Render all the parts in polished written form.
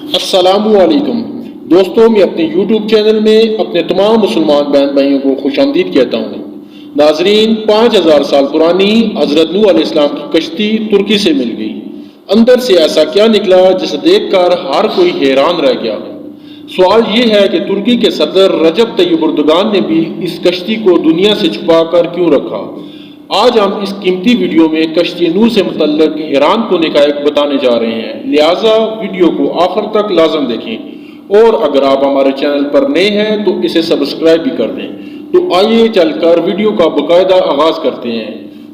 السلام علیکم دوستوں، میں اپنے یوٹیوب چینل میں اپنے تمام مسلمان بہن بھائیوں کو خوش آمدید کہتا ہوں۔ ناظرین، 5000 سال پرانی حضرت نوح علیہ السلام کی کشتی ترکی سے مل گئی۔ اندر سے ایسا کیا نکلا جسے دیکھ کر ہر کوئی حیران رہ گیا۔ سوال یہ ہے کہ ترکی کے صدر رجب طیب اردگان نے بھی اس کشتی کو دنیا سے چھپا کر کیوں رکھا؟ آج ہم اس قیمتی ویڈیو میں کشتی نوح سے متعلق حیران کن حقائق بتانے جا رہے ہیں، لہٰذا ویڈیو کو آخر تک لازم دیکھیں، اور اگر آپ ہمارے چینل پر نئے ہیں تو اسے سبسکرائب بھی کر دیں۔ تو آئیے چل کر ویڈیو کا باقاعدہ آغاز کرتے ہیں۔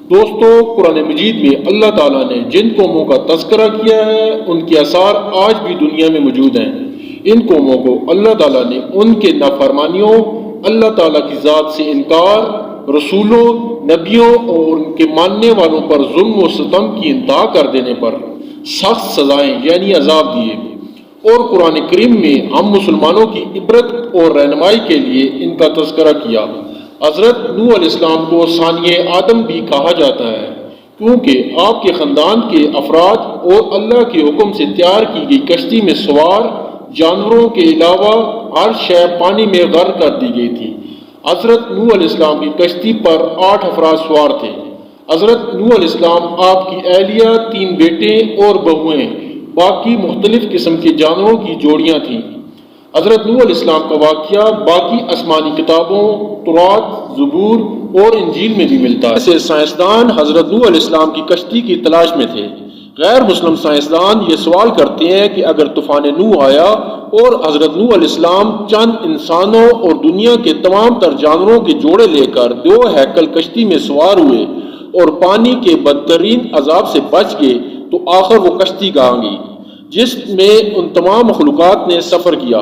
دوستو، قرآن مجید میں اللہ تعالیٰ نے جن قوموں کا تذکرہ کیا ہے ان کے آثار آج بھی دنیا میں موجود ہیں۔ ان قوموں کو اللہ تعالیٰ نے ان کے نافرمانیوں، اللہ تعالیٰ کی ذات سے انکار، رسولوں، نبیوں اور ان کے ماننے والوں پر ظلم و ستم کی انتہا کر دینے پر سخت سزائیں یعنی عذاب دیے، اور قرآن کریم میں ہم مسلمانوں کی عبرت اور رہنمائی کے لیے ان کا تذکرہ کیا۔ حضرت نوح علیہ السلام کو ثانی آدم بھی کہا جاتا ہے، کیونکہ آپ کے خاندان کے افراد اور اللہ کے حکم سے تیار کی گئی کشتی میں سوار جانوروں کے علاوہ ہر شے پانی میں غرق کر دی گئی تھی۔ حضرت نوح علیہ السلام کی کشتی پر 8 افراد سوار تھے۔ حضرت نوح علیہ السلام، آپ کی اہلیہ، 3 بیٹے اور بہویں، باقی مختلف قسم کے جانوروں کی جوڑیاں تھیں۔ حضرت نوح علیہ السلام کا واقعہ باقی آسمانی کتابوں تورات، زبور اور انجیل میں بھی ملتا ہے۔ ایسے سائنسدان حضرت نوح علیہ السلام کی کشتی کی تلاش میں تھے۔ غیر مسلم سائنسدان یہ سوال کرتے ہیں کہ اگر طوفان نوح آیا اور حضرت نوح علیہ السلام چند انسانوں اور دنیا کے تمام تر جانوروں کے جوڑے لے کر 2 ہیکل کشتی میں سوار ہوئے اور پانی کے بدترین عذاب سے بچ گئے تو آخر وہ کشتی کہاں گئی جس میں ان تمام مخلوقات نے سفر کیا؟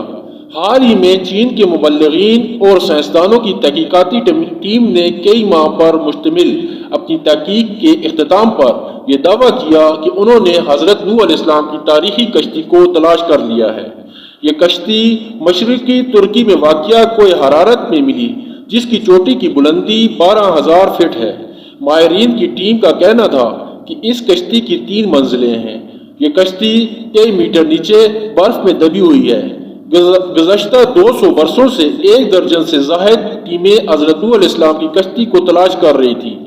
حال ہی میں چین کے مبلغین اور سائنسدانوں کی تحقیقاتی ٹیم نے کئی ماہ پر مشتمل اپنی تحقیق کے اختتام پر یہ دعویٰ کیا کہ انہوں نے حضرت نوح علیہ السلام کی تاریخی کشتی کو تلاش کر لیا ہے۔ یہ کشتی مشرقی ترکی میں واقع کوہ حرارت میں ملی، جس کی چوٹی کی بلندی 12000 فٹ ہے۔ ماہرین کی ٹیم کا کہنا تھا کہ اس کشتی کی 3 منزلیں ہیں۔ یہ کشتی کئی میٹر نیچے برف میں دبی ہوئی ہے۔ گزشتہ 200 برسوں سے 1 درجن سے زائد ٹیمیں حضرت نوح علیہ السلام کی کشتی کو تلاش کر رہی تھیں،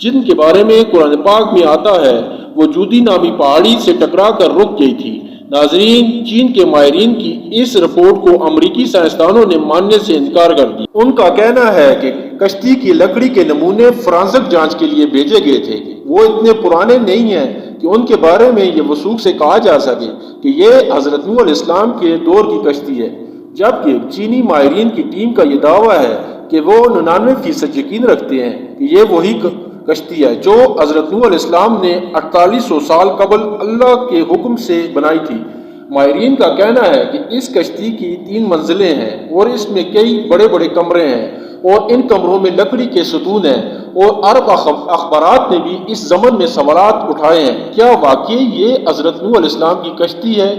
جن کے بارے میں قرآن پاک میں آتا ہے وہ جودی نامی پہاڑی سے ٹکرا کر رک گئی تھی۔ ناظرین، چین کے ماہرین کی اس رپورٹ کو امریکی سائنسدانوں نے ماننے سے انکار کر دیا۔ ان کا کہنا ہے کہ کشتی کی لکڑی کے نمونے فرانسک جانچ کے لیے بھیجے گئے تھے، وہ اتنے پرانے نہیں ہیں کہ ان کے بارے میں یہ وثوق سے کہا جا سکے کہ یہ حضرت نوح علیہ السلام کے دور کی کشتی ہے، جبکہ چینی ماہرین کی ٹیم کا یہ دعویٰ ہے کہ وہ 99% یقین رکھتے ہیں کہ یہ وہی کشتی ہے جو حضرت نوح علیہ السلام نے 4800 سال قبل اللہ کے حکم سے بنائی تھی۔ ماہرین کا کہنا ہے کہ اس کشتی کی 3 منزلیں ہیں اور اس میں کئی بڑے بڑے کمرے ہیں، اور ان کمروں میں لکڑی کے ستون ہیں، اور عرب اخبارات نے بھی اس ضمن میں سوالات اٹھائے ہیں، کیا واقعی یہ حضرت نوح علیہ السلام کی کشتی ہے؟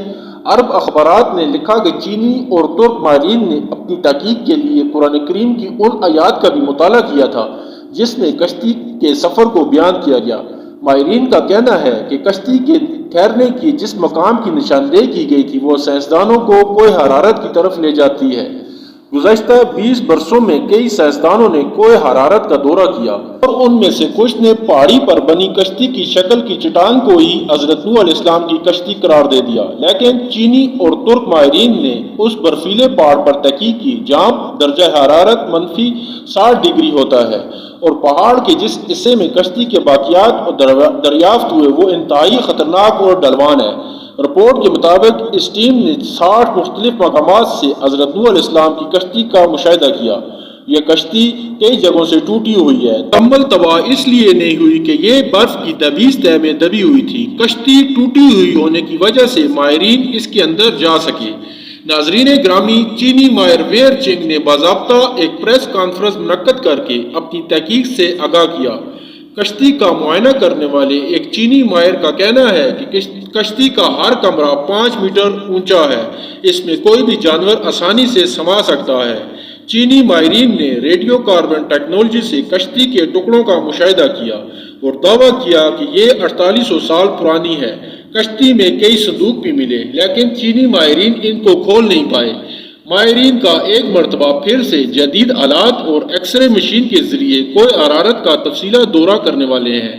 عرب اخبارات نے لکھا کہ چینی اور ترک ماہرین نے اپنی تحقیق کے لیے قرآن کریم کی ان آیات کا بھی مطالعہ کیا تھا جس میں کشتی کے سفر کو بیان کیا گیا۔ ماہرین کا کہنا ہے کہ کشتی کے ٹھہرنے کی جس مقام کی نشاندہی کی گئی تھی وہ سائنسدانوں کو کوہ حرارت کی طرف لے جاتی ہے۔ گزشتہ 20 برسوں میں کئی سائنسدانوں نے کوہ حرارت کا دورہ کیا، اور ان میں سے کچھ نے پہاڑی پر بنی کشتی کی شکل کی چٹان کو ہی حضرت نوح علیہ السلام کی کشتی قرار دے دیا۔ لیکن چینی اور ترک ماہرین نے اس برفیلے پہاڑ پر تحقیق کی جہاں درجہ حرارت -60 ڈگری ہوتا ہے، اور پہاڑ کے جس حصے میں کشتی کے باقیات دریافت ہوئے وہ انتہائی خطرناک اور ڈھلوان ہے۔ رپورٹ کے مطابق اس ٹیم نے 60 مختلف مقامات سے حضرت نوح علیہ السلام کی کشتی کا مشاہدہ کیا۔ یہ کشتی کئی جگہوں سے ٹوٹی ہوئی ہے، مکمل تباہ اس لیے نہیں ہوئی کہ یہ برف کی تبیز تہ میں دبی ہوئی تھی۔ کشتی ٹوٹی ہوئی ہونے کی وجہ سے ماہرین اس کے اندر جا سکے۔ ناظرین گرامی، چینی ماہر ویر چنگ نے باضابطہ ایک پریس کانفرنس منعقد کر کے اپنی تحقیق سے آگاہ کیا۔ کشتی کا معائنہ کرنے والے ایک چینی ماہر کا کہنا ہے کہ کشتی کا ہر کمرہ 5 میٹر اونچا ہے، اس میں کوئی بھی جانور آسانی سے سما سکتا ہے۔ چینی ماہرین نے ریڈیو کاربن ٹیکنالوجی سے کشتی کے ٹکڑوں کا مشاہدہ کیا اور دعویٰ کیا کہ یہ 4800 سال پرانی ہے۔ کشتی میں کئی صندوق بھی ملے، لیکن چینی ماہرین ان کو کھول نہیں پائے۔ ماہرین کا ایک مرتبہ پھر سے جدید آلات اور ایکس رے مشین کے ذریعے کوہ حرارت کا تفصیلی دورہ کرنے والے ہیں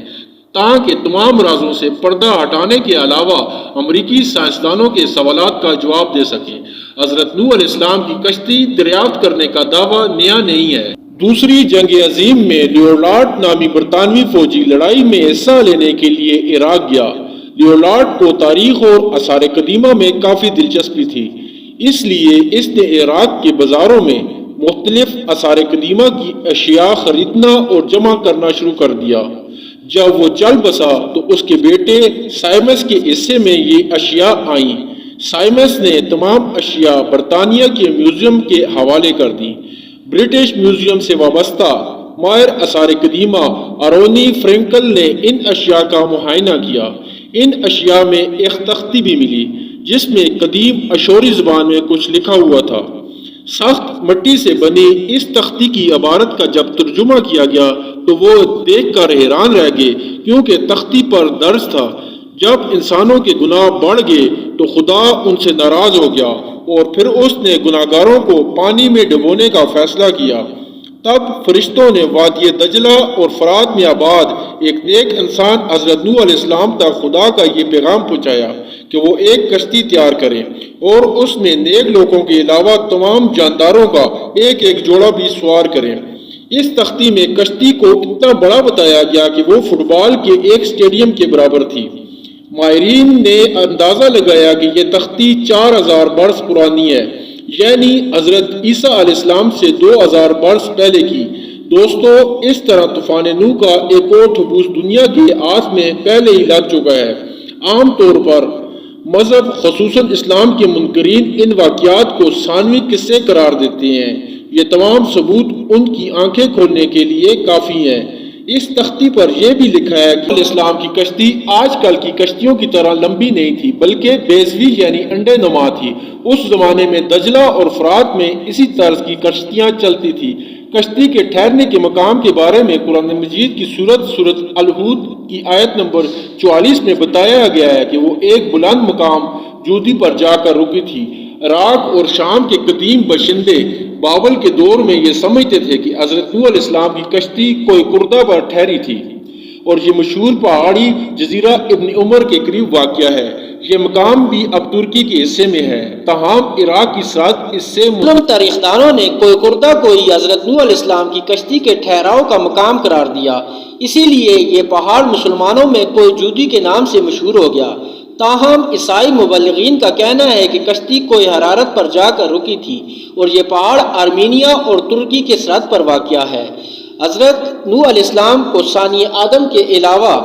تاکہ تمام رازوں سے پردہ ہٹانے کے علاوہ امریکی سائنسدانوں کے سوالات کا جواب دے سکیں۔ حضرت نوح علیہ السلام کی کشتی دریافت کرنے کا دعویٰ نیا نہیں ہے۔ دوسری جنگ عظیم میں لیولارڈ نامی برطانوی فوجی لڑائی میں حصہ لینے کے لیے عراق گیا۔ لیولارڈ کو تاریخ اور آثار قدیمہ میں کافی دلچسپی تھی، اس لیے اس نے عراق کے بازاروں میں مختلف آثار قدیمہ کی اشیاء خریدنا اور جمع کرنا شروع کر دیا۔ جب وہ چل بسا تو اس کے بیٹے سائمس کے حصے میں یہ اشیاء آئیں۔ سائمس نے تمام اشیاء برطانیہ کے میوزیم کے حوالے کر دیں۔ برٹش میوزیم سے وابستہ ماہر آثار قدیمہ آرونی فرینکل نے ان اشیاء کا معائنہ کیا۔ ان اشیاء میں ایک تختی بھی ملی جس میں قدیم اشوری زبان میں کچھ لکھا ہوا تھا۔ سخت مٹی سے بنی اس تختی کی عبارت کا جب ترجمہ کیا گیا تو وہ دیکھ کر حیران رہ گئے، کیونکہ تختی پر درج تھا، جب انسانوں کے گناہ بڑھ گئے تو خدا ان سے ناراض ہو گیا اور پھر اس نے گناہگاروں کو پانی میں ڈبونے کا فیصلہ کیا۔ تب فرشتوں نے وادی دجلہ اور فرات میں آباد ایک نیک انسان حضرت نوح علیہ السلام تک خدا کا یہ پیغام پہنچایا کہ وہ ایک کشتی تیار کریں اور اس میں نیک لوگوں کے علاوہ تمام جانداروں کا ایک ایک جوڑا بھی سوار کریں۔ اس تختی میں کشتی کو اتنا بڑا بتایا گیا کہ وہ فٹ بال کے ایک اسٹیڈیم کے برابر تھی۔ ماہرین نے اندازہ لگایا کہ یہ تختی 4000 برس پرانی ہے، یعنی حضرت عیسیٰ علیہ السلام سے 2000 برس پہلے کی۔ دوستو، اس طرح طوفان نوح کا ایک اور ٹھپوس دنیا کے آس میں پہلے ہی لگ چکا ہے۔ عام طور پر مذہب خصوصاً اسلام کے منکرین ان واقعات کو ثانوی قصے قرار دیتے ہیں۔ یہ تمام ثبوت ان کی آنکھیں کھولنے کے لیے کافی ہیں۔ اس تختی پر یہ بھی لکھا ہے کہ اسلام کی کشتی آج کل کی کشتیوں کی طرح لمبی نہیں تھی، بلکہ بیضوی یعنی انڈے نما تھی۔ اس زمانے میں دجلہ اور فرات میں اسی طرز کی کشتیاں چلتی تھی۔ کشتی کے ٹھہرنے کے مقام کے بارے میں قرآن مجید کی سورۃ الہود کی آیت نمبر 44 میں بتایا گیا ہے کہ وہ ایک بلند مقام جودی پر جا کر رکی تھی۔ عراق اور شام کے قدیم باشندے بابل کے دور میں یہ سمجھتے تھے کہ حضرت نوح علیہ السلام کی کشتی کوئی کردہ پر ٹھہری تھی، اور یہ مشہور پہاڑی جزیرہ ابن عمر کے قریب واقع ہے۔ یہ مقام بھی اب ترکی کے حصے میں ہے، تاہم عراق کی سرحد اس سے مسلم تاریخ دانوں نے کوئی کردہ کو ہی حضرت نوح علیہ السلام کی کشتی کے ٹھہراؤ کا مقام قرار دیا، اسی لیے یہ پہاڑ مسلمانوں میں کوئی جودی کے نام سے مشہور ہو گیا۔ تاہم عیسائی مبلغین کا کہنا ہے کہ کشتی کوئی حرارت پر جا کر رکی تھی، اور یہ پہاڑ آرمینیا اور ترکی کے سرحد پر واقع ہے۔ حضرت نوح علیہ السلام کو ثانی آدم کے علاوہ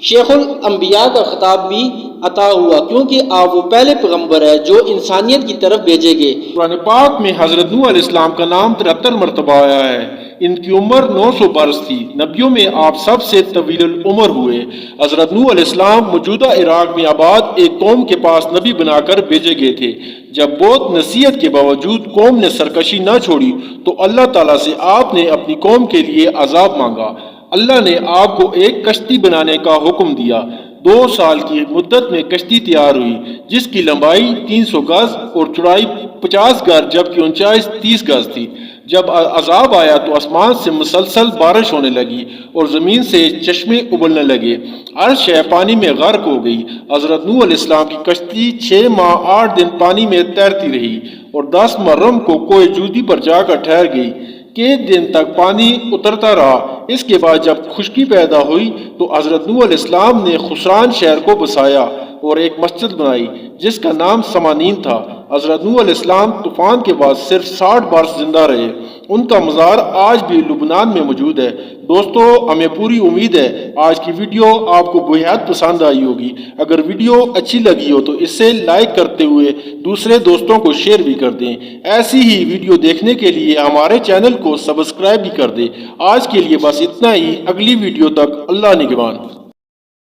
شیخ الانبیاء کا خطاب بھی عطا ہوا، کیونکہ آپ وہ پہلے پیغمبر ہے جو انسانیت کی طرف بھیجے گئے۔ قرآن پاک میں حضرت نوح علیہ السلام کا نام 73 مرتبہ آیا ہے۔ ان کی عمر 900 برس تھی۔ نبیوں میں آپ سب سے طویل العمر ہوئے۔ حضرت نوح علیہ السلام موجودہ عراق میں آباد ایک قوم کے پاس نبی بنا کر بھیجے گئے تھے۔ جب بہت نصیحت کے باوجود قوم نے سرکشی نہ چھوڑی تو اللہ تعالیٰ سے آپ نے اپنی قوم کے لیے عذاب مانگا۔ اللہ نے آپ کو ایک کشتی بنانے کا حکم دیا۔ 2 سال کی مدت میں کشتی تیار ہوئی، جس کی لمبائی 300 گز اور چوڑائی 50 گز جبکہ اونچائی 30 گز تھی۔ جب عذاب آیا تو آسمان سے مسلسل بارش ہونے لگی اور زمین سے چشمے ابلنے لگے، ہر شے پانی میں غرق ہو گئی۔ حضرت نوح علیہ السلام کی کشتی 6 ماہ 8 دن پانی میں تیرتی رہی اور 10 محرم کو کوہ جودی پر جا کر ٹھہر گئی۔ کئی دن تک پانی اترتا رہا۔ اس کے بعد جب خشکی پیدا ہوئی تو حضرت نوح علیہ السلام نے خسران شہر کو بسایا اور ایک مسجد بنائی جس کا نام سمانین تھا۔ حضرت نوح علیہ السلام طوفان کے بعد صرف 60 برس زندہ رہے۔ ان کا مزار آج بھی لبنان میں موجود ہے۔ دوستو، ہمیں پوری امید ہے آج کی ویڈیو آپ کو بہت پسند آئی ہوگی۔ اگر ویڈیو اچھی لگی ہو تو اسے لائک کرتے ہوئے دوسرے دوستوں کو شیئر بھی کر دیں۔ ایسی ہی ویڈیو دیکھنے کے لیے ہمارے چینل کو سبسکرائب بھی کر دیں۔ آج کے لیے بس اتنا ہی، اگلی ویڈیو تک اللہ نگہبان۔